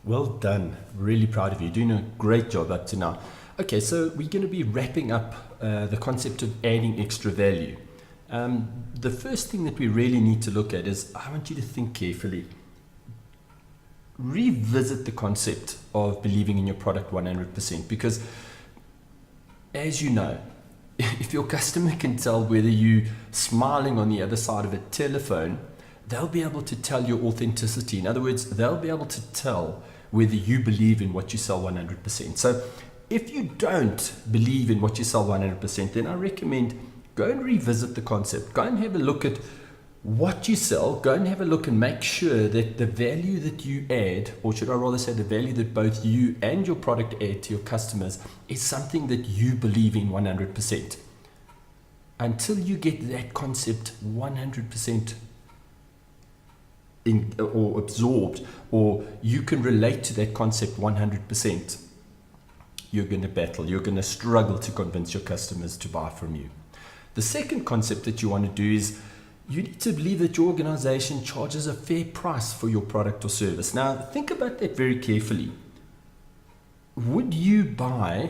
Well done. Really proud of you. Doing a great job up to now. Okay, so we're going to be wrapping up the concept of adding extra value. The first thing that we really need to look at is I want you to think carefully. Revisit the concept of believing in your product 100%, because as you know, if your customer can tell whether you're smiling on the other side of a telephone, they'll be able to tell your authenticity. In other words, they'll be able to tell whether you believe in what you sell 100%. So if you don't believe in what you sell 100%, then I recommend go and revisit the concept. Go and have a look at what you sell. Go and have a look and make sure that the value that you add, or should I rather say the value that both you and your product add to your customers, is something that you believe in 100%. Until you get that concept 100% or absorbed, or you can relate to that concept 100%, you're going to battle. You're going to struggle to convince your customers to buy from you. The second concept that you want to do is you need to believe that your organization charges a fair price for your product or service. Now, think about that very carefully. Would you buy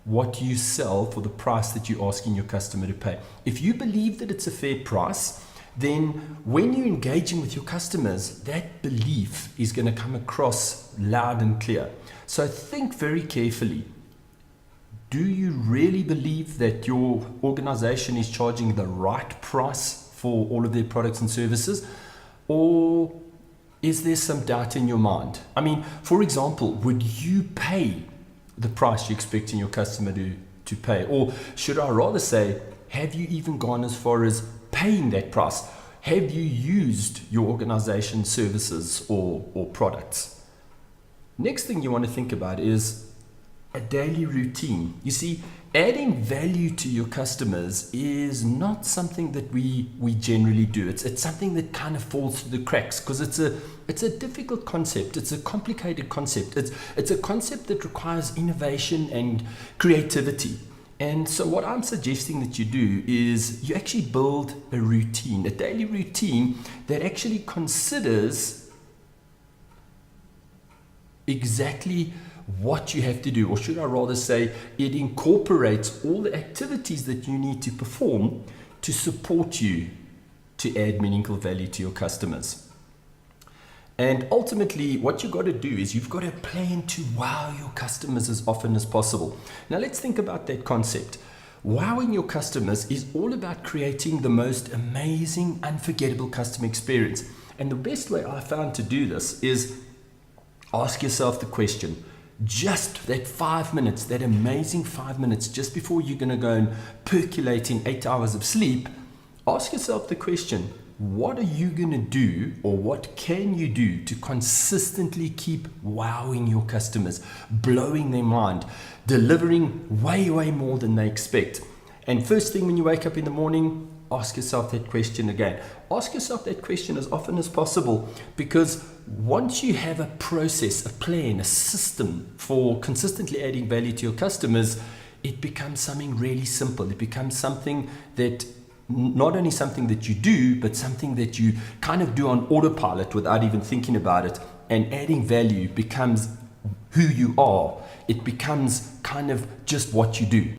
what you sell for the price that you're asking your customer to pay? If you believe that it's a fair price, then when you're engaging with your customers, that belief is going to come across loud and clear. So think very carefully. Do you really believe that your organization is charging the right price for all of their products and services? Or is there some doubt in your mind? I mean, for example, would you pay the price you're expecting your customer to pay? Or should I rather say, have you even gone as far as paying that price? Have you used your organization's services or products? Next thing you want to think about is a daily routine. You see, adding value to your customers is not something that we generally do. It's something that kind of falls through the cracks because it's a difficult concept. It's a complicated concept. It's a concept that requires innovation and creativity. And so what I'm suggesting that you do is you actually build a routine, a daily routine that actually considers exactly what you have to do, or should I rather say it incorporates all the activities that you need to perform to support you to add meaningful value to your customers. And ultimately, what you've got to do is you've got to plan to wow your customers as often as possible. Now, let's think about that concept. Wowing your customers is all about creating the most amazing, unforgettable customer experience. And the best way I found to do this is ask yourself the question, just that 5 minutes, that amazing 5 minutes, just before you're going to go and percolate in 8 hours of sleep, ask yourself the question, what are you going to do, or what can you do to consistently keep wowing your customers, blowing their mind, delivering way more than they expect? And first thing when you wake up in the morning, ask yourself that question again. Ask yourself that question as often as possible, because once you have a process, a plan, a system for consistently adding value to your customers, it becomes something really simple. It becomes something that not only something that you do, but something that you kind of do on autopilot without even thinking about it. And adding value becomes who you are. It becomes kind of just what you do.